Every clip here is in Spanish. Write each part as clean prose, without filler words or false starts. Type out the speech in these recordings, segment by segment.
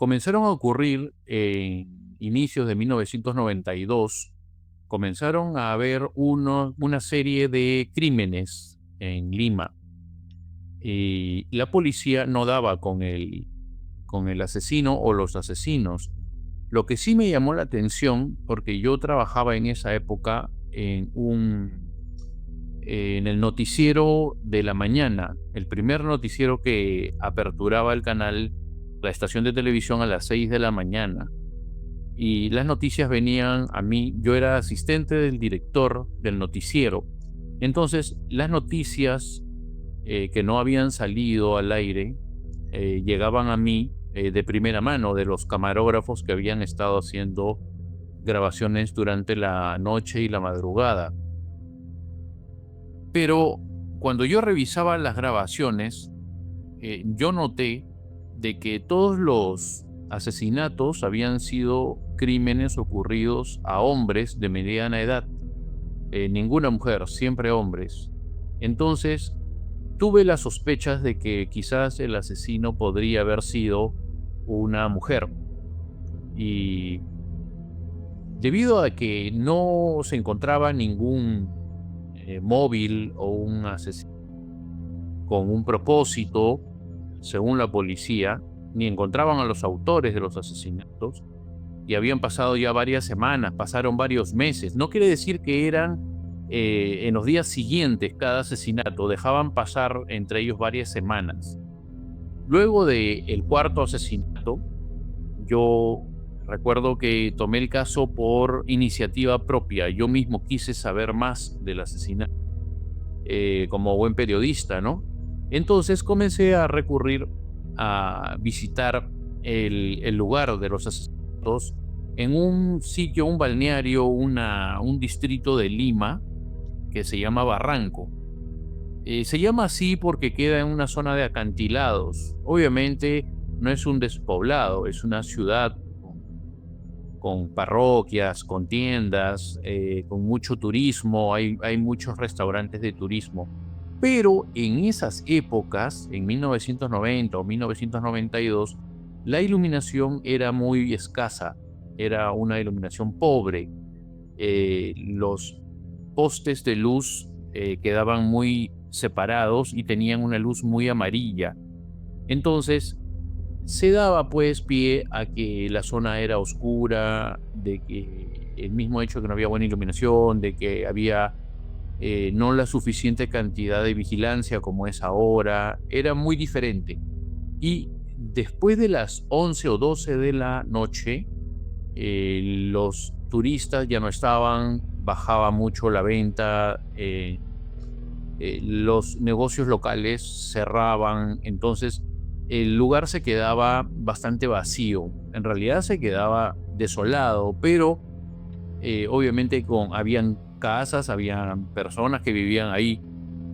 comenzaron a ocurrir en inicios de 1992, comenzaron a haber una serie de crímenes en Lima y la policía no daba con el asesino o los asesinos. Lo que sí me llamó la atención, porque yo trabajaba en esa época en el noticiero de la mañana, el primer noticiero que aperturaba el canal, la estación de televisión a las 6 de la mañana. Y las noticias venían a mí, yo era asistente del director del noticiero. Entonces, las noticias que no habían salido al aire llegaban a mí de primera mano de los camarógrafos que habían estado haciendo grabaciones durante la noche y la madrugada. Pero cuando yo revisaba las grabaciones, yo noté de que todos los asesinatos habían sido crímenes ocurridos a hombres de mediana edad. Ninguna mujer, siempre hombres. Entonces, tuve las sospechas de que quizás el asesino podría haber sido una mujer. Y debido a que no se encontraba ningún móvil o un asesino con un propósito, según la policía, ni encontraban a los autores de los asesinatos, y habían pasado ya varias semanas, pasaron varios meses. No quiere decir que eran en los días siguientes cada asesinato, dejaban pasar entre ellos varias semanas. Luego del cuarto asesinato, yo recuerdo que tomé el caso por iniciativa propia. Yo mismo quise saber más del asesinato, como buen periodista, ¿no? Entonces comencé a recurrir a visitar el lugar de los asesinatos en un sitio, un balneario, un distrito de Lima que se llama Barranco. Se llama así porque queda en una zona de acantilados. Obviamente no es un despoblado, es una ciudad con parroquias, con tiendas, con mucho turismo, hay muchos restaurantes de turismo. Pero en esas épocas, en 1990 o 1992, la iluminación era muy escasa, era una iluminación pobre. Los postes de luz quedaban muy separados y tenían una luz muy amarilla. Entonces, se daba pues pie a que la zona era oscura, de que el mismo hecho de que no había buena iluminación, de que había no la suficiente cantidad de vigilancia como es ahora, era muy diferente. Y después de las 11 o 12 de la noche, los turistas ya no estaban, bajaba mucho la venta, los negocios locales cerraban, entonces el lugar se quedaba bastante vacío. En realidad se quedaba desolado, pero obviamente habían casas, habían personas que vivían ahí,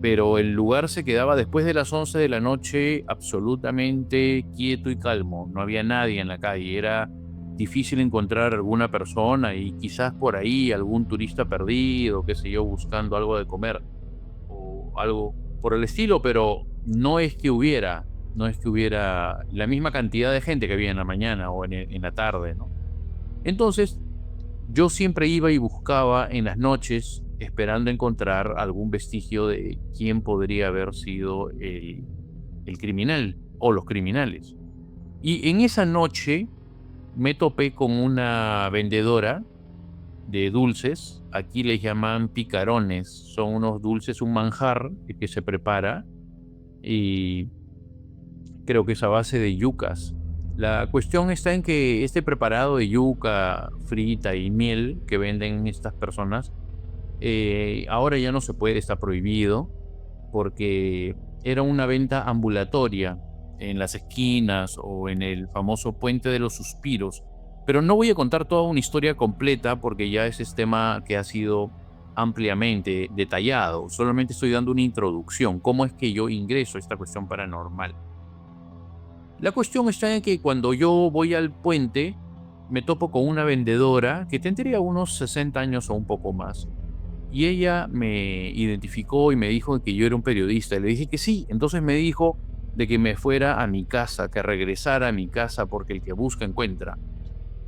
pero el lugar se quedaba después de las 11 de la noche absolutamente quieto y calmo. No había nadie en la calle, era difícil encontrar alguna persona y quizás por ahí algún turista perdido, qué sé yo, buscando algo de comer o algo por el estilo, pero no es que hubiera la misma cantidad de gente que había en la mañana o en la tarde, ¿no? Entonces, yo siempre iba y buscaba en las noches esperando encontrar algún vestigio de quién podría haber sido el criminal o los criminales. Y en esa noche me topé con una vendedora de dulces. Aquí les llaman picarones. Son unos dulces, un manjar que se prepara y creo que es a base de yucas. La cuestión está en que este preparado de yuca frita y miel que venden estas personas, ahora ya no se puede, está prohibido, porque era una venta ambulatoria en las esquinas o en el famoso Puente de los Suspiros. Pero no voy a contar toda una historia completa porque ya ese es tema que ha sido ampliamente detallado. Solamente estoy dando una introducción, cómo es que yo ingreso a esta cuestión paranormal. La cuestión está en que cuando yo voy al puente, me topo con una vendedora que tendría unos 60 años o un poco más. Y ella me identificó y me dijo que yo era un periodista. Y le dije que sí. Entonces me dijo, de que me fuera a mi casa, que regresara a mi casa porque el que busca encuentra.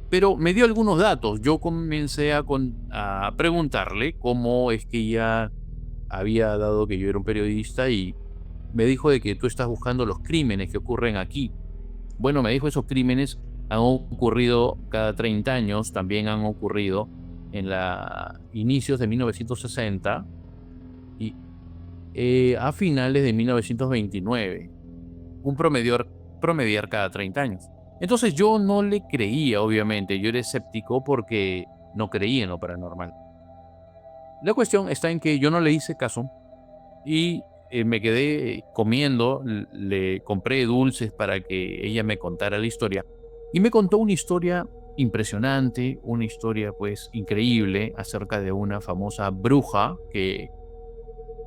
Pero me dio algunos datos. Yo comencé a preguntarle cómo es que ella había dado que yo era un periodista y me dijo de que tú estás buscando los crímenes que ocurren aquí. Bueno, me dijo esos crímenes han ocurrido cada 30 años, también han ocurrido en la inicios de 1960 y a finales de 1929, un promediar cada 30 años. Entonces yo no le creía, obviamente, yo era escéptico porque no creía en lo paranormal. La cuestión está en que yo no le hice caso y me quedé comiendo, le compré dulces para que ella me contara la historia y me contó una historia impresionante, una historia pues increíble acerca de una famosa bruja que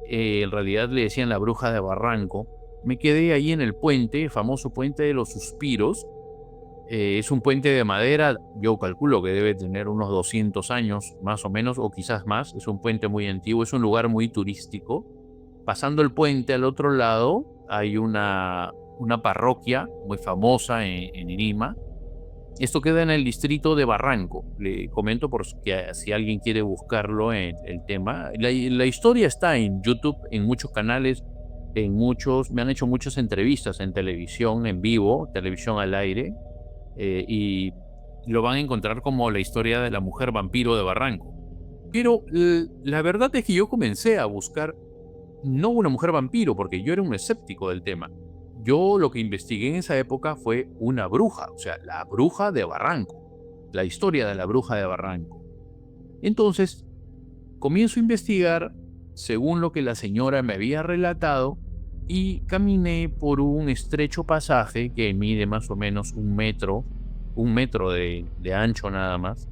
en realidad le decían la bruja de Barranco. Me quedé ahí en el puente, el famoso puente de los suspiros. Es un puente de madera, yo calculo que debe tener unos 200 años más o menos, o quizás más. Es un puente muy antiguo, es un lugar muy turístico. Pasando el puente al otro lado hay una parroquia muy famosa en Lima. Esto queda en el distrito de Barranco. Le comento por si alguien quiere buscarlo en el tema. La historia está en YouTube, en muchos canales, me han hecho muchas entrevistas en televisión, en vivo, televisión al aire, y lo van a encontrar como la historia de la mujer vampiro de Barranco. Pero la verdad es que yo comencé a buscar no una mujer vampiro, porque yo era un escéptico del tema. Yo lo que investigué en esa época fue una bruja, o sea, la bruja de Barranco, la historia de la bruja de Barranco. Entonces, comienzo a investigar según lo que la señora me había relatado y caminé por un estrecho pasaje que mide más o menos un metro de ancho nada más.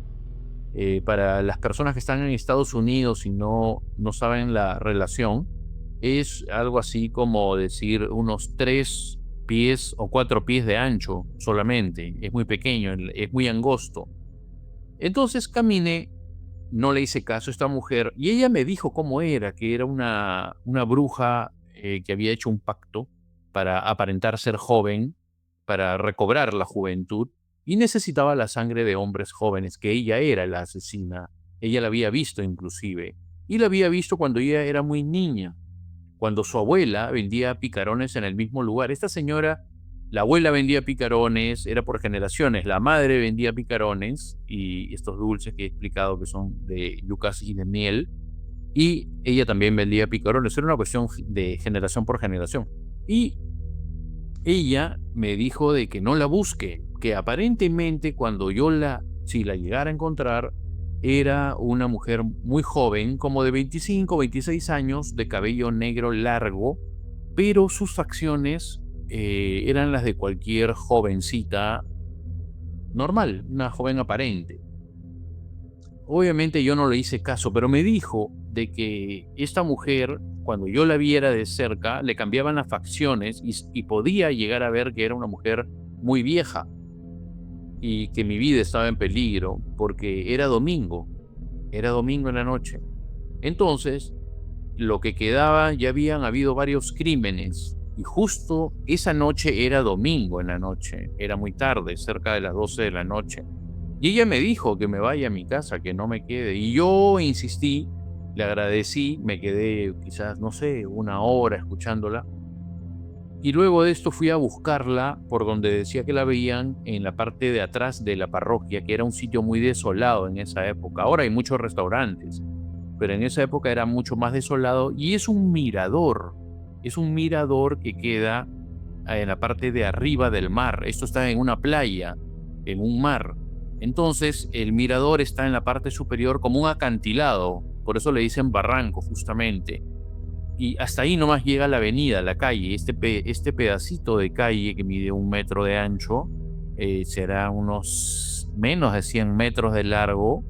Para las personas que están en Estados Unidos y no saben la relación, es algo así como decir unos 3 pies o 4 pies de ancho solamente. Es muy pequeño, es muy angosto. Entonces caminé, no le hice caso a esta mujer y ella me dijo cómo era, que era una bruja que había hecho un pacto para aparentar ser joven, para recobrar la juventud y necesitaba la sangre de hombres jóvenes, que ella era la asesina. Ella la había visto inclusive y la había visto cuando ella era muy niña, cuando su abuela vendía picarones en el mismo lugar. Esta señora, la abuela vendía picarones, era por generaciones, la madre vendía picarones y estos dulces que he explicado que son de yucas y de miel, y ella también vendía picarones, era una cuestión de generación por generación. Y ella me dijo de que no la busque, que aparentemente si la llegara a encontrar, era una mujer muy joven, como de 25 o 26 años, de cabello negro largo, pero sus facciones eran las de cualquier jovencita normal, una joven aparente. Obviamente yo no le hice caso, pero me dijo de que esta mujer, cuando yo la viera de cerca, le cambiaban las facciones y podía llegar a ver que era una mujer muy vieja y que mi vida estaba en peligro porque era domingo en la noche. Entonces, lo que quedaba, ya habían habido varios crímenes y justo esa noche era domingo en la noche, era muy tarde, cerca de las 12 de la noche. Y ella me dijo que me vaya a mi casa, que no me quede. Y yo insistí, le agradecí, me quedé quizás, no sé, una hora escuchándola. Y luego de esto fui a buscarla por donde decía que la veían en la parte de atrás de la parroquia, que era un sitio muy desolado en esa época. Ahora hay muchos restaurantes, pero en esa época era mucho más desolado y es un mirador. Es un mirador que queda en la parte de arriba del mar. Esto está en una playa, en un mar. Entonces, el mirador está en la parte superior como un acantilado, por eso le dicen barranco justamente. Y hasta ahí nomás llega la avenida, la calle. Este pedacito de calle que mide 1 metro de ancho, será unos menos de 100 metros de largo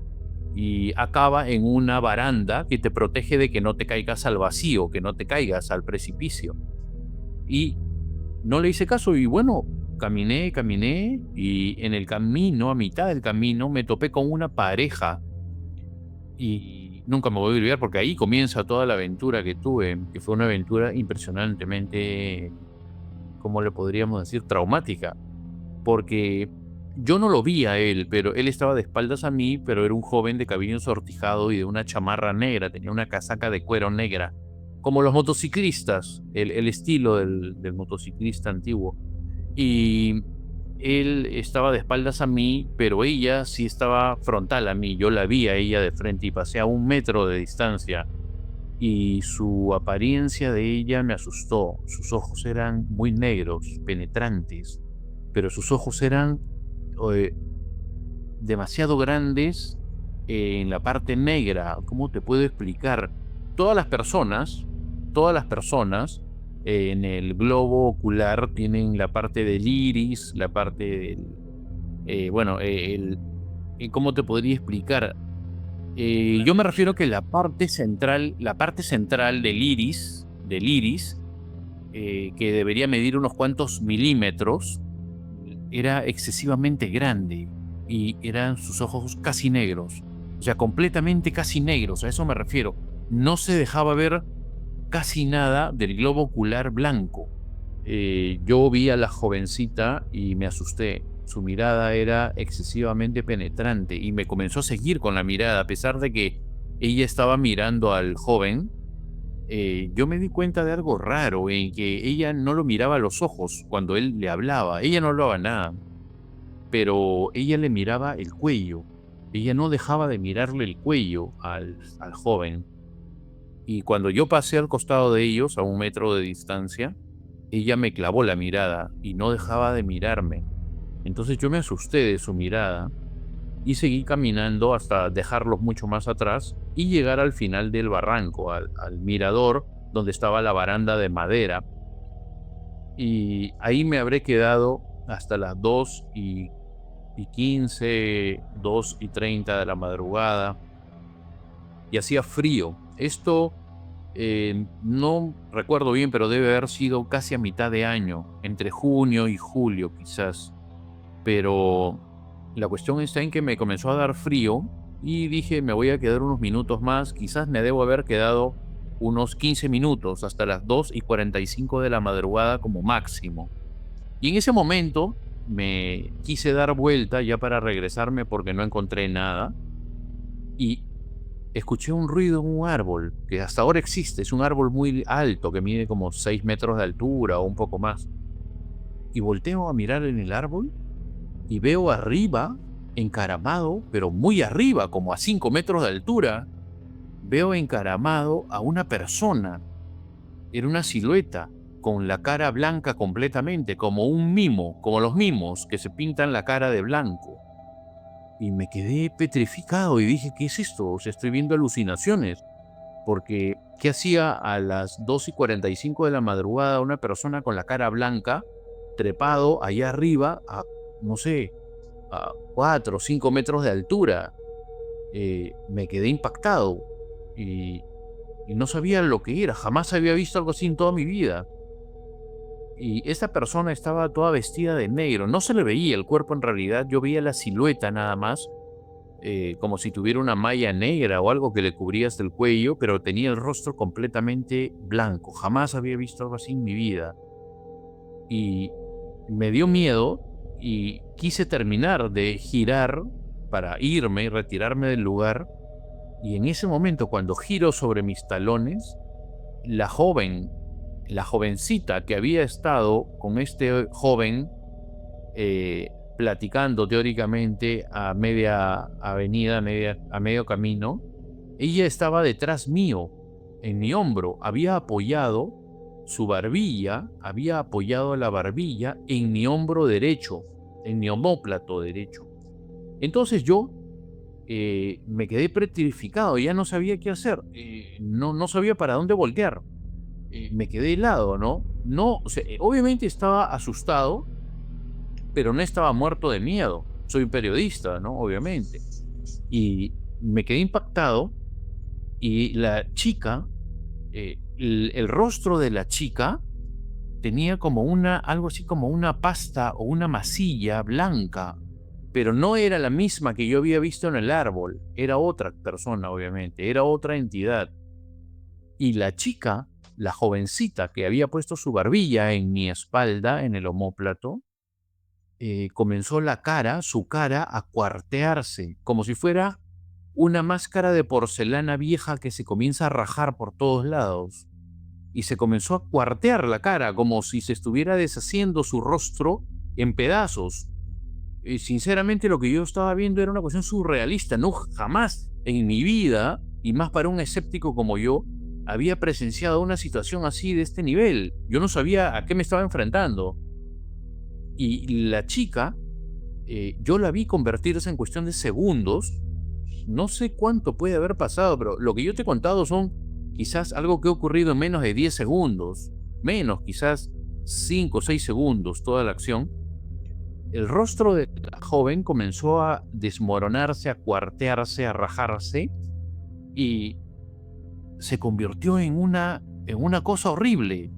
y acaba en una baranda que te protege de que no te caigas al vacío, que no te caigas al precipicio. Y no le hice caso y bueno, caminé y en el camino, a mitad del camino, me topé con una pareja y nunca me voy a olvidar porque ahí comienza toda la aventura que tuve, que fue una aventura impresionantemente ¿cómo le podríamos decir? Traumática, porque yo no lo vi a él, pero él estaba de espaldas a mí, pero era un joven de cabello ensortijado y de una chamarra negra, tenía una casaca de cuero negra, como los motociclistas, el estilo del motociclista antiguo. Y él estaba de espaldas a mí, pero ella sí estaba frontal a mí. Yo la vi a ella de frente y pasé a 1 metro de distancia. Y su apariencia de ella me asustó. Sus ojos eran muy negros, penetrantes, pero sus ojos eran eh, demasiado grandes en la parte negra. ¿Cómo te puedo explicar? Todas las personas, todas las personas en el globo ocular tienen la parte del iris, la parte del, bueno, ¿cómo te podría explicar? Yo me refiero que la parte central del iris, que debería medir unos cuantos milímetros, era excesivamente grande y eran sus ojos casi negros, o sea, completamente casi negros, a eso me refiero. No se dejaba ver casi nada del globo ocular blanco. Yo vi a la jovencita y me asusté. Su mirada era excesivamente penetrante y me comenzó a seguir con la mirada, a pesar de que ella estaba mirando al joven. Yo me di cuenta de algo raro en que ella no lo miraba a los ojos cuando él le hablaba. Ella no hablaba nada, pero ella le miraba el cuello. Ella no dejaba de mirarle el cuello al joven. Y cuando yo pasé al costado de ellos, a 1 metro de distancia, ella me clavó la mirada y no dejaba de mirarme. Entonces yo me asusté de su mirada y seguí caminando hasta dejarlos mucho más atrás y llegar al final del barranco, al mirador donde estaba la baranda de madera. Y ahí me habré quedado hasta las 2:15, 2:30 de la madrugada, y hacía frío. Esto no recuerdo bien, pero debe haber sido casi a mitad de año, entre junio y julio quizás. Pero la cuestión está en que me comenzó a dar frío y dije, me voy a quedar unos minutos más, quizás me debo haber quedado unos 15 minutos, hasta las 2:45 de la madrugada como máximo. Y en ese momento me quise dar vuelta ya para regresarme porque no encontré nada y escuché un ruido en un árbol que hasta ahora existe. Es un árbol muy alto que mide como 6 metros de altura o un poco más. Y volteo a mirar en el árbol y veo arriba, encaramado, pero muy arriba, como a 5 metros de altura, veo encaramado a una persona. Era una silueta con la cara blanca completamente, como un mimo, como los mimos que se pintan la cara de blanco. Y me quedé petrificado y dije, ¿qué es esto? O sea, estoy viendo alucinaciones. Porque, ¿qué hacía a las 2:45 de la madrugada una persona con la cara blanca, trepado allá arriba a, no sé, a 4 o 5 metros de altura? Me quedé impactado y no sabía lo que era. Jamás había visto algo así en toda mi vida. Y esta persona estaba toda vestida de negro. No se le veía el cuerpo en realidad, yo veía la silueta nada más, como si tuviera una malla negra o algo que le cubría hasta el cuello, pero tenía el rostro completamente blanco. Jamás había visto algo así en mi vida. Y me dio miedo y quise terminar de girar para irme y retirarme del lugar. Y en ese momento, cuando giro sobre mis talones, la jovencita que había estado con este joven platicando teóricamente a media avenida, a medio camino, ella estaba detrás mío, en mi hombro, había apoyado su barbilla, había apoyado la barbilla en mi hombro derecho, en mi omóplato derecho. Entonces yo me quedé petrificado, ya no sabía qué hacer, no sabía para dónde voltear. Me quedé helado, ¿no? No, o sea, obviamente estaba asustado, pero no estaba muerto de miedo. Soy periodista, ¿no? Obviamente. Y me quedé impactado y la chica, el rostro de la chica tenía como algo así como una pasta o una masilla blanca, pero no era la misma que yo había visto en el árbol. Era otra persona, obviamente, era otra entidad. Y la jovencita que había puesto su barbilla en mi espalda, en el omóplato, comenzó su cara, a cuartearse, como si fuera una máscara de porcelana vieja que se comienza a rajar por todos lados. Y se comenzó a cuartear la cara, como si se estuviera deshaciendo su rostro en pedazos. Y sinceramente lo que yo estaba viendo era una cuestión surrealista. No, jamás en mi vida, y más para un escéptico como yo, había presenciado una situación así de este nivel. Yo no sabía a qué me estaba enfrentando. Y la chica, yo la vi convertirse en cuestión de segundos. No sé cuánto puede haber pasado, pero lo que yo te he contado son quizás algo que ha ocurrido en menos de 10 segundos. Menos, quizás 5 o 6 segundos, toda la acción. El rostro de la joven comenzó a desmoronarse, a cuartearse, a rajarse y se convirtió en una cosa horrible.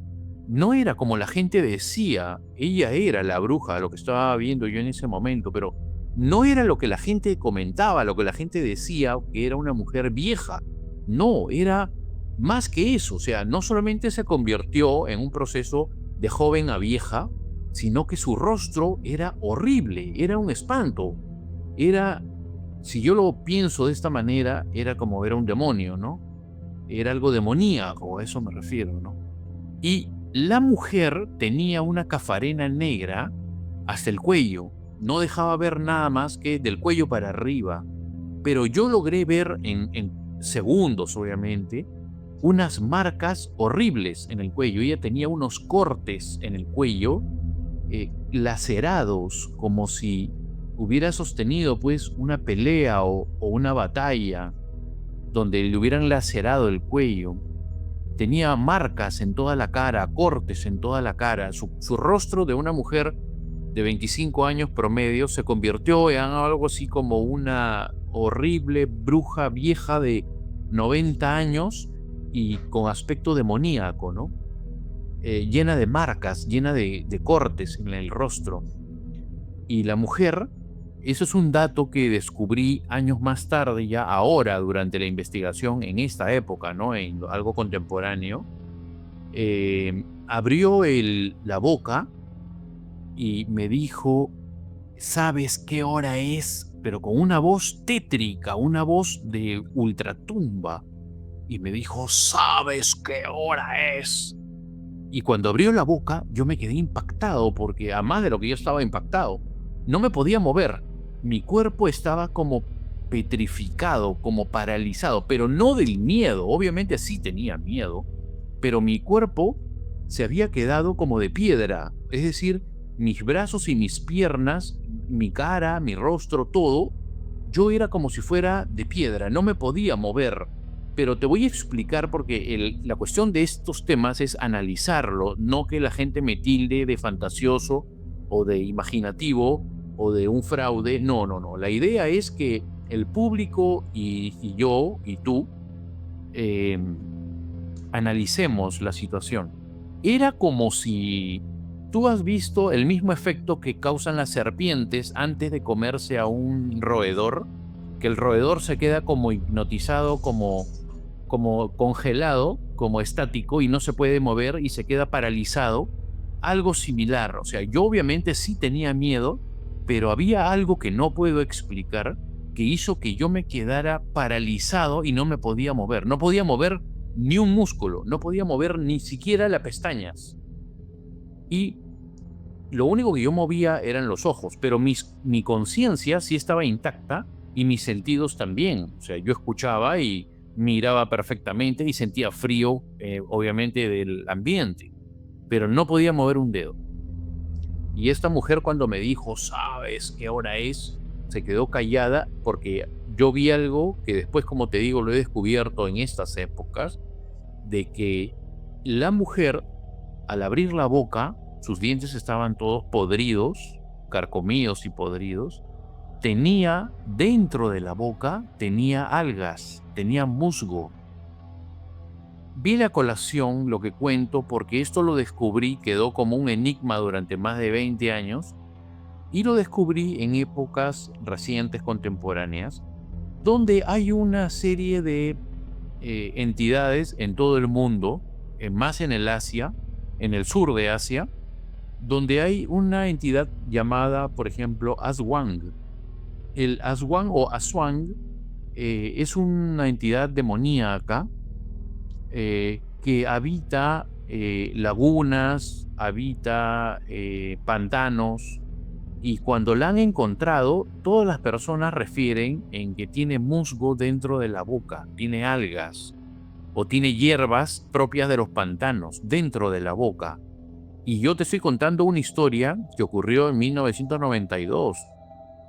No era como la gente decía, ella era la bruja, lo que estaba viendo yo en ese momento, pero no era lo que la gente comentaba, lo que la gente decía, que era una mujer vieja. No, era más que eso. O sea, no solamente se convirtió en un proceso de joven a vieja, sino que su rostro era horrible, era un espanto. Era, si yo lo pienso de esta manera, era como ver a un demonio, ¿no? Era algo demoníaco, a eso me refiero, ¿no? Y la mujer tenía una cafarena negra hasta el cuello. No dejaba ver nada más que del cuello para arriba. Pero yo logré ver en segundos, obviamente, unas marcas horribles en el cuello. Ella tenía unos cortes en el cuello, lacerados, como si hubiera sostenido pues una pelea o una batalla donde le hubieran lacerado el cuello. Tenía marcas en toda la cara, cortes en toda la cara. Su rostro de una mujer de 25 años promedio se convirtió en algo así como una horrible bruja vieja de 90 años y con aspecto demoníaco, ¿no? Llena de marcas, llena de cortes en el rostro. Y la mujer, eso es un dato que descubrí años más tarde, ya ahora, durante la investigación, en esta época, ¿no? En algo contemporáneo. Abrió la boca y me dijo, ¿sabes qué hora es? Pero con una voz tétrica, una voz de ultratumba. Y me dijo, ¿sabes qué hora es? Y cuando abrió la boca, yo me quedé impactado, porque además de lo que yo estaba impactado, no me podía mover. Mi cuerpo estaba como petrificado, como paralizado, pero no del miedo. Obviamente sí tenía miedo, pero mi cuerpo se había quedado como de piedra. Es decir, mis brazos y mis piernas, mi cara, mi rostro, todo, yo era como si fuera de piedra, no me podía mover. Pero te voy a explicar porque la cuestión de estos temas es analizarlo, no que la gente me tilde de fantasioso o de imaginativo o de un fraude. No, no, no. La idea es que el público y yo y tú eh, analicemos la situación. Era como si tú has visto el mismo efecto que causan las serpientes antes de comerse a un roedor, que el roedor se queda como hipnotizado, como congelado, como estático y no se puede mover y se queda paralizado. Algo similar. O sea, yo obviamente sí tenía miedo, pero había algo que no puedo explicar que hizo que yo me quedara paralizado y no me podía mover. No podía mover ni un músculo, no podía mover ni siquiera las pestañas. Y lo único que yo movía eran los ojos, pero mi conciencia sí estaba intacta y mis sentidos también. O sea, yo escuchaba y miraba perfectamente y sentía frío, obviamente, del ambiente, pero no podía mover un dedo. Y esta mujer, cuando me dijo, ¿sabes qué hora es?, se quedó callada porque yo vi algo que después, como te digo, lo he descubierto en estas épocas, de que la mujer, al abrir la boca, sus dientes estaban todos podridos, carcomidos y podridos. Tenía dentro de la boca, tenía algas, tenía musgo. Vi a colación lo que cuento porque esto lo descubrí, quedó como un enigma durante más de 20 años y lo descubrí en épocas recientes, contemporáneas, donde hay una serie de entidades en todo el mundo, más en el Asia, en el sur de Asia, donde hay una entidad llamada, por ejemplo, Aswang. El Aswang o Aswang es una entidad demoníaca que habita lagunas, habita pantanos, y cuando la han encontrado, todas las personas refieren en que tiene musgo dentro de la boca, tiene algas o tiene hierbas propias de los pantanos dentro de la boca. Y yo te estoy contando una historia que ocurrió en 1992.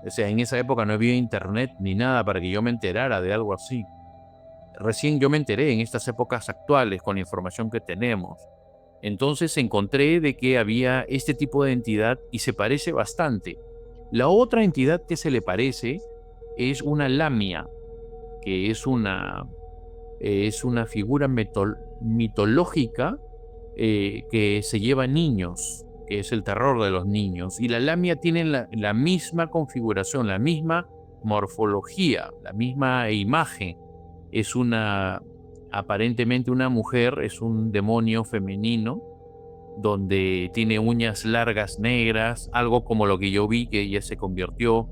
O sea, en esa época no había internet ni nada para que yo me enterara de algo así. Recién yo me enteré en estas épocas actuales con la información que tenemos. Entonces encontré de que había este tipo de entidad y se parece bastante. La otra entidad que se le parece es una lamia, que es una figura mitológica que se lleva a niños, que es el terror de los niños. Y la lamia tiene la misma configuración, la misma morfología, la misma imagen. Es aparentemente una mujer, es un demonio femenino, donde tiene uñas largas negras, algo como lo que yo vi que ella se convirtió.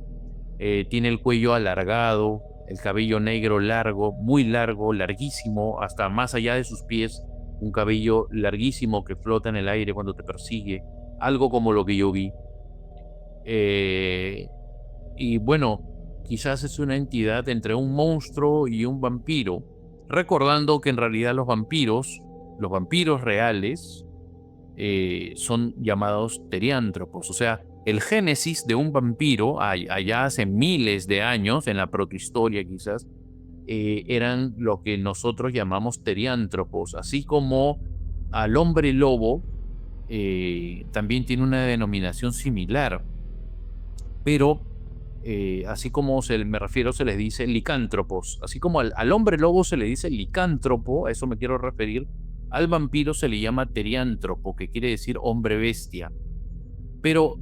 Tiene el cuello alargado, el cabello negro largo, muy largo, larguísimo, hasta más allá de sus pies, un cabello larguísimo que flota en el aire cuando te persigue, algo como lo que yo vi. Eh, y bueno, quizás es una entidad entre un monstruo y un vampiro, recordando que en realidad los vampiros reales, son llamados teriántropos. O sea, el génesis de un vampiro, allá hace miles de años, en la protohistoria quizás, eran lo que nosotros llamamos teriántropos, así como al hombre lobo también tiene una denominación similar, pero así como me refiero, se les dice licántropos, así como al hombre lobo se le dice licántropo, a eso me quiero referir. Al vampiro se le llama teriántropo, que quiere decir hombre bestia. Pero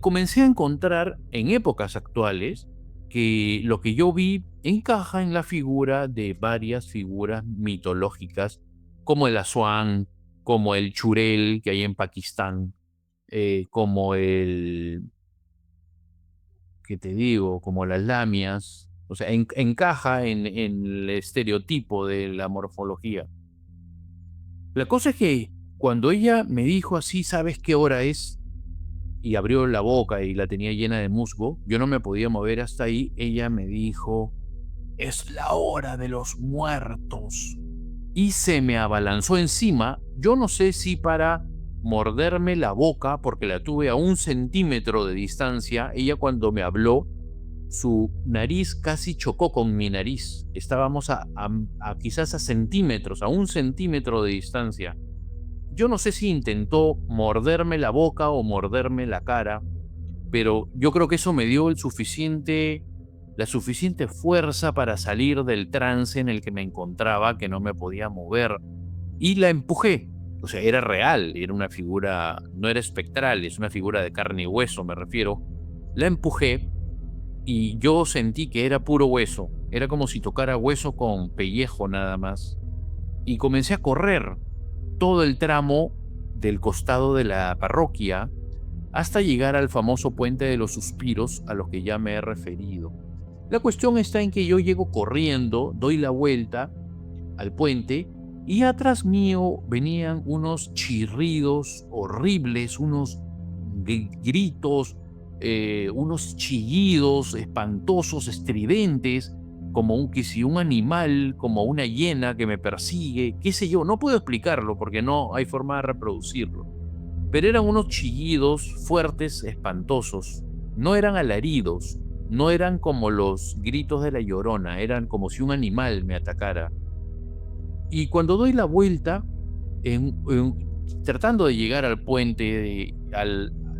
comencé a encontrar en épocas actuales que lo que yo vi encaja en la figura de varias figuras mitológicas, como el Aswan, como el Churel que hay en Pakistán, como ¿qué te digo? Como las lamias. O sea, encaja en el estereotipo de la morfología. La cosa es que cuando ella me dijo así, ¿sabes qué hora es? Y abrió la boca y la tenía llena de musgo, yo no me podía mover hasta ahí. Ella me dijo, es la hora de los muertos. Y se me abalanzó encima, yo no sé si para morderme la boca, porque la tuve a 1 centímetro de distancia. Ella cuando me habló, su nariz casi chocó con mi nariz. Estábamos quizás a centímetros, a 1 centímetro de distancia. Yo no sé si intentó morderme la boca o morderme la cara, pero yo creo que eso me dio la suficiente fuerza para salir del trance en el que me encontraba, que no me podía mover, y la empujé. O sea, era real, era una figura, no era espectral, es una figura de carne y hueso, me refiero. La empujé y yo sentí que era puro hueso, era como si tocara hueso con pellejo nada más. Y comencé a correr todo el tramo del costado de la parroquia hasta llegar al famoso puente de los suspiros a los que ya me he referido. La cuestión está en que yo llego corriendo, doy la vuelta al puente y atrás mío venían unos chirridos horribles, unos gritos, unos chillidos espantosos, estridentes, como que si un animal, como una hiena que me persigue, qué sé yo, no puedo explicarlo porque no hay forma de reproducirlo. Pero eran unos chillidos fuertes, espantosos. No eran alaridos, no eran como los gritos de la Llorona, eran como si un animal me atacara. Y cuando doy la vuelta, tratando de llegar al puente,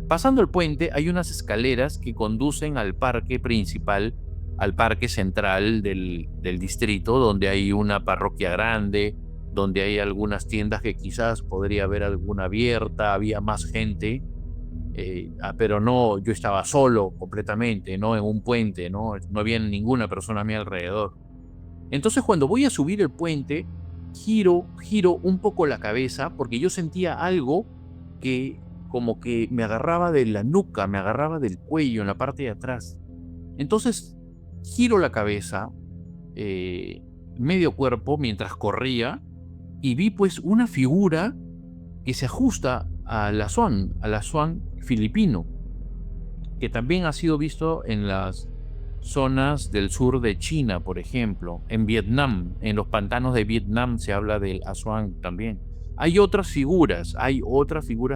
pasando el puente, hay unas escaleras que conducen al parque principal, al parque central del distrito, donde hay una parroquia grande, donde hay algunas tiendas que quizás podría haber alguna abierta, había más gente, pero no, yo estaba solo completamente, ¿no? En un puente, no había ninguna persona a mi alrededor. Entonces cuando voy a subir el puente, giro un poco la cabeza porque yo sentía algo que como que me agarraba de la nuca, me agarraba del cuello, en la parte de atrás. Entonces giro la cabeza, eh, medio cuerpo, mientras corría, y vi pues una figura que se ajusta al aswang filipino, que también ha sido visto en las zonas del sur de China, por ejemplo, en Vietnam, en los pantanos de Vietnam se habla del aswang también. Hay otras figuras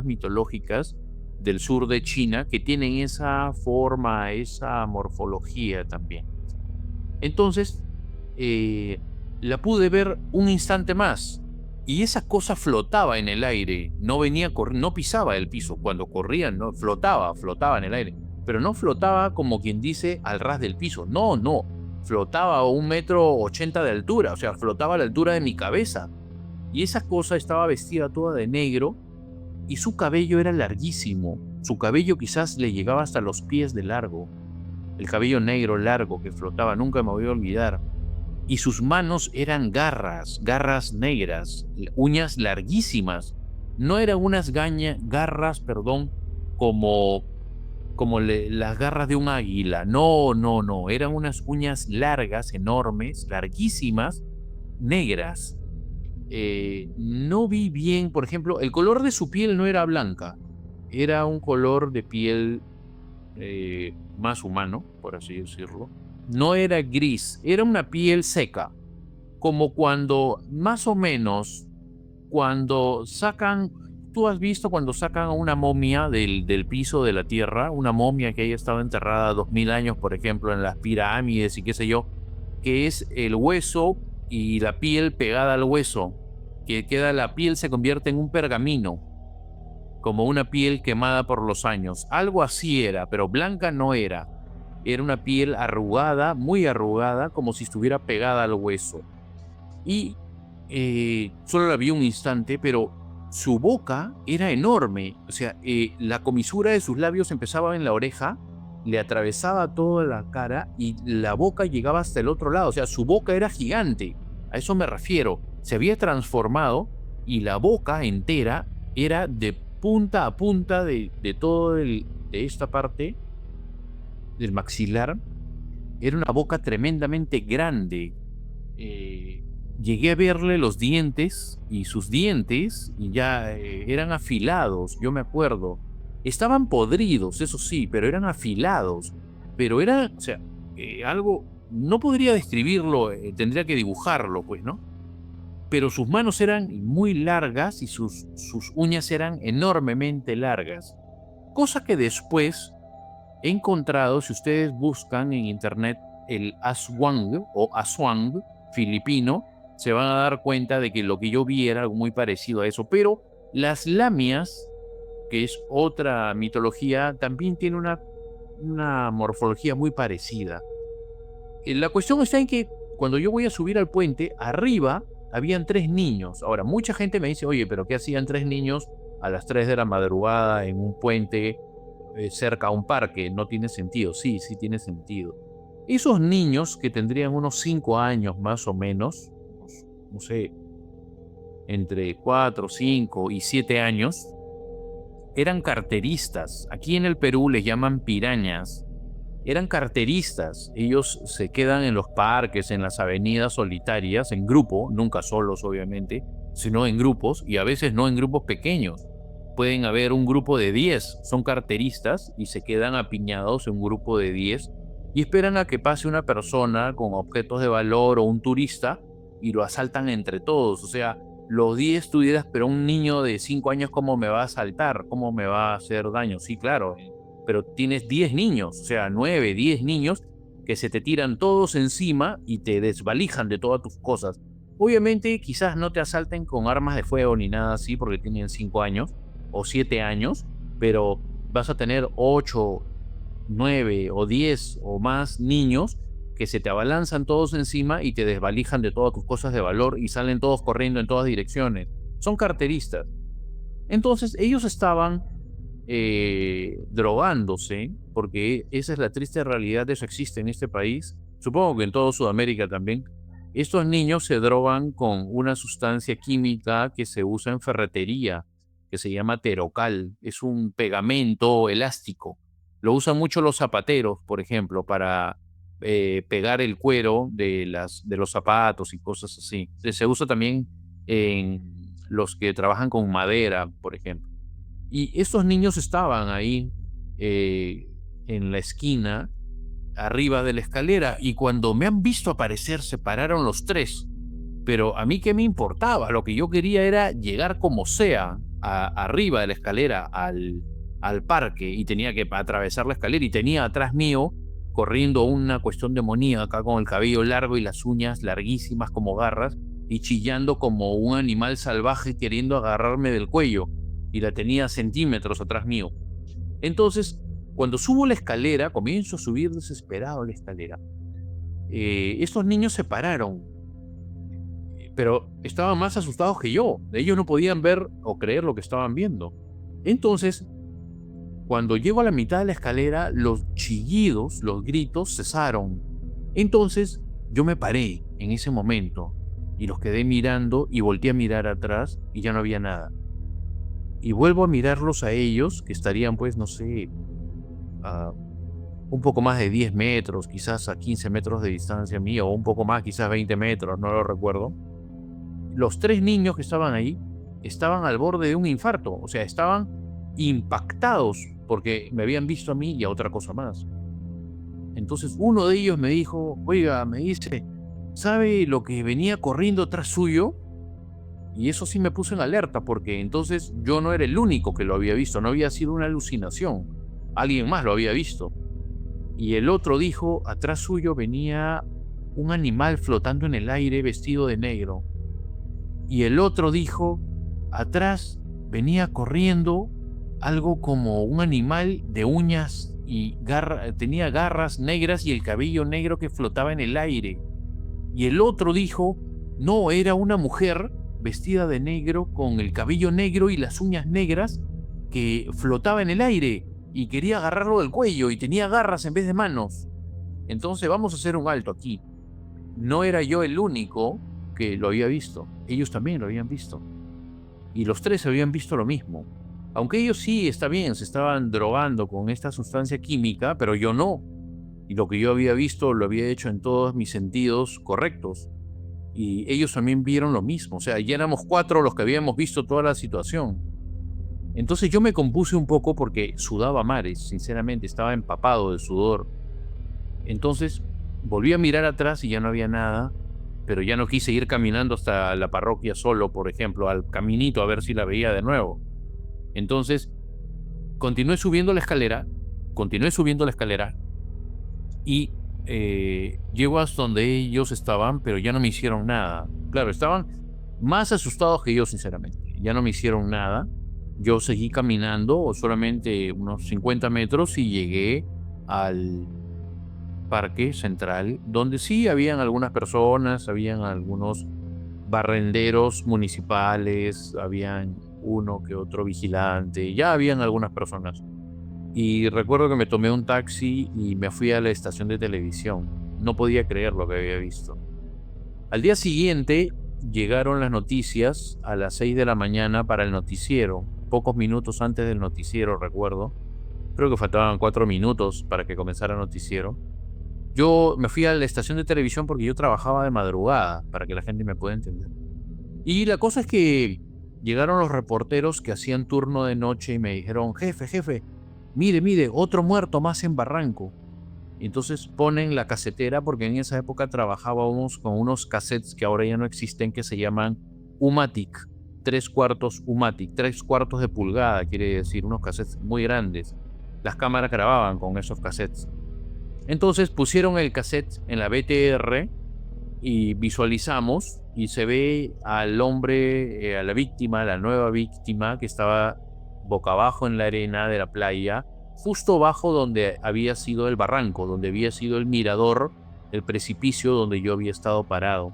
mitológicas del sur de China que tienen esa forma, esa morfología también. Entonces, eh, la pude ver un instante más y esa cosa flotaba en el aire, no no pisaba el piso, cuando corría no flotaba en el aire, pero no flotaba como quien dice al ras del piso, no, flotaba a 1,80 m de altura, o sea, flotaba a la altura de mi cabeza. Y esa cosa estaba vestida toda de negro y su cabello era larguísimo, su cabello quizás le llegaba hasta los pies de largo, el cabello negro largo que flotaba, nunca me voy a olvidar. Y sus manos eran garras negras, uñas larguísimas. No eran unas garras, perdón, como las garras de un águila. No. Eran unas uñas largas, enormes, larguísimas, negras. No vi bien, por ejemplo, el color de su piel no era blanca. Era un color de piel más humano, por así decirlo. No era gris, era una piel seca, como cuando, más o menos, cuando sacan, tú has visto cuando sacan a una momia del piso de la tierra, una momia que haya estado enterrada 2000 años, por ejemplo, en las pirámides y qué sé yo, que es el hueso y la piel pegada al hueso, que queda la piel se convierte en un pergamino, como una piel quemada por los años. Algo así era, pero blanca no era. Era una piel arrugada, muy arrugada, como si estuviera pegada al hueso. Y solo la vi un instante, pero su boca era enorme. O sea, la comisura de sus labios empezaba en la oreja, le atravesaba toda la cara y la boca llegaba hasta el otro lado. O sea, su boca era gigante. A eso me refiero. Se había transformado y la boca entera era de punta a punta de esta parte del maxilar. Era una boca tremendamente grande. Llegué a verle los dientes y sus dientes ya eran afilados, yo me acuerdo. Estaban podridos, eso sí, pero eran afilados. Pero era, o sea, algo, no podría describirlo, tendría que dibujarlo, pues, ¿no? Pero sus manos eran muy largas y sus uñas eran enormemente largas. Cosa que después he encontrado, si ustedes buscan en internet el aswang o aswang filipino, se van a dar cuenta de que lo que yo vi era algo muy parecido a eso. Pero las lamias, que es otra mitología, también tiene una morfología muy parecida. La cuestión está en que cuando yo voy a subir al puente, arriba habían 3 niños. Ahora, mucha gente me dice, oye, pero ¿qué hacían 3 niños a las 3 de la madrugada en un puente cerca a un parque? No tiene sentido. Sí tiene sentido. Esos niños que tendrían unos 5 años más o menos, no sé, entre 4, 5 y 7 años, eran carteristas. Aquí en el Perú les llaman pirañas. Eran carteristas. Ellos se quedan en los parques, en las avenidas solitarias, en grupo, nunca solos obviamente, sino en grupos, y a veces no en grupos pequeños. Pueden haber un grupo de 10, son carteristas y se quedan apiñados en un grupo de 10 y esperan a que pase una persona con objetos de valor o un turista y lo asaltan entre todos. O sea, los 10 tú dirás, pero un niño de 5 años, ¿cómo me va a asaltar? ¿Cómo me va a hacer daño? Sí, claro, pero tienes 10 niños, o sea, 9, 10 niños que se te tiran todos encima y te desvalijan de todas tus cosas. Obviamente, quizás no te asalten con armas de fuego ni nada así porque tienen 5 años o 7 años, pero vas a tener 8, 9 o 10 o más niños que se te abalanzan todos encima y te desvalijan de todas tus cosas de valor y salen todos corriendo en todas direcciones. Son carteristas. Entonces, ellos estaban drogándose, porque esa es la triste realidad, eso existe en este país, supongo que en toda Sudamérica también, Estos niños se drogan con una sustancia química que se usa en ferretería, que se llama Terocal. Es un pegamento elástico. Lo usan mucho los zapateros, por ejemplo, para pegar el cuero de los zapatos y cosas así. Se usa también en los que trabajan con madera, por ejemplo. Y estos niños estaban ahí eh, en la esquina, arriba de la escalera, y cuando me han visto aparecer se pararon los tres. Pero a mí qué me importaba, lo que yo quería era llegar como sea arriba de la escalera al parque, y tenía que atravesar la escalera y tenía atrás mío corriendo una cuestión demoníaca con el cabello largo y las uñas larguísimas como garras y chillando como un animal salvaje queriendo agarrarme del cuello, y la tenía centímetros atrás mío. Entonces, cuando subo la escalera, comienzo a subir desesperado la escalera. Estos niños se pararon, pero estaban más asustados que yo. Ellos no podían ver o creer lo que estaban viendo. Entonces, cuando llego a la mitad de la escalera, los chillidos, los gritos cesaron. Entonces, yo me paré en ese momento y los quedé mirando y volteé a mirar atrás y ya no había nada. Y vuelvo a mirarlos a ellos, que estarían pues, no sé, a un poco más de 10 metros, quizás a 15 metros de distancia mía, o un poco más, quizás 20 metros, no lo recuerdo. Los tres niños que estaban ahí estaban al borde de un infarto, o sea, estaban impactados porque me habían visto a mí y a otra cosa más. Entonces uno de ellos me dijo, oiga, me dice, ¿sabe lo que venía corriendo tras suyo? Y eso sí me puso en alerta, porque entonces yo no era el único que lo había visto, no había sido una alucinación, alguien más lo había visto. Y el otro dijo, atrás suyo venía un animal flotando en el aire vestido de negro. Y el otro dijo, atrás venía corriendo algo como un animal de uñas y tenía garras negras y el cabello negro que flotaba en el aire. Y el otro dijo, no, era una mujer vestida de negro con el cabello negro y las uñas negras que flotaba en el aire y quería agarrarlo del cuello y tenía garras en vez de manos. Entonces vamos a hacer un alto aquí. No era yo el único que lo había visto. Ellos también lo habían visto. Y los tres habían visto lo mismo. Aunque ellos sí, está bien, se estaban drogando con esta sustancia química, pero yo no. Y lo que yo había visto lo había hecho en todos mis sentidos correctos. Y ellos también vieron lo mismo. O sea, ya éramos cuatro los que habíamos visto toda la situación. Entonces yo me compuse un poco porque sudaba mares, sinceramente, estaba empapado de sudor. Entonces volví a mirar atrás y ya no había nada, pero ya no quise ir caminando hasta la parroquia solo, por ejemplo, al caminito a ver si la veía de nuevo. Entonces continué subiendo la escalera y llego hasta donde ellos estaban, pero ya no me hicieron nada. Claro, estaban más asustados que yo, sinceramente. Ya no me hicieron nada. Yo seguí caminando solamente unos 50 metros y llegué al parque central, donde sí habían algunas personas, habían algunos barrenderos municipales, habían uno que otro vigilante, ya habían algunas personas. Y recuerdo que me tomé un taxi y me fui a la estación de televisión. No podía creer lo que había visto. Al día siguiente llegaron las noticias a las 6 de la mañana para el noticiero, pocos minutos antes del noticiero, recuerdo. Creo que faltaban 4 minutos para que comenzara el noticiero. Yo me fui a la estación de televisión porque yo trabajaba de madrugada, para que la gente me pueda entender. Y la cosa es que llegaron los reporteros que hacían turno de noche y me dijeron, jefe, mire, otro muerto más en Barranco. Y entonces ponen la casetera, porque en esa época trabajábamos con unos cassettes que ahora ya no existen, que se llaman Umatic, 3/4 Umatic, 3/4 de pulgada, quiere decir, unos cassettes muy grandes. Las cámaras grababan con esos cassettes. Entonces pusieron el cassette en la BTR y visualizamos y se ve al hombre, a la víctima, la nueva víctima, que estaba boca abajo en la arena de la playa, justo bajo donde había sido el barranco, donde había sido el mirador, el precipicio donde yo había estado parado.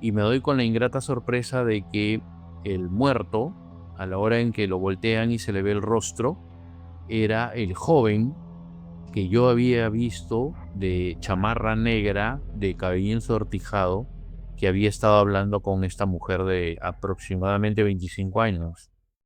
Y me doy con la ingrata sorpresa de que el muerto, a la hora en que lo voltean y se le ve el rostro, era el joven que yo había visto de chamarra negra, de cabello ensortijado, que había estado hablando con esta mujer de aproximadamente 25 años.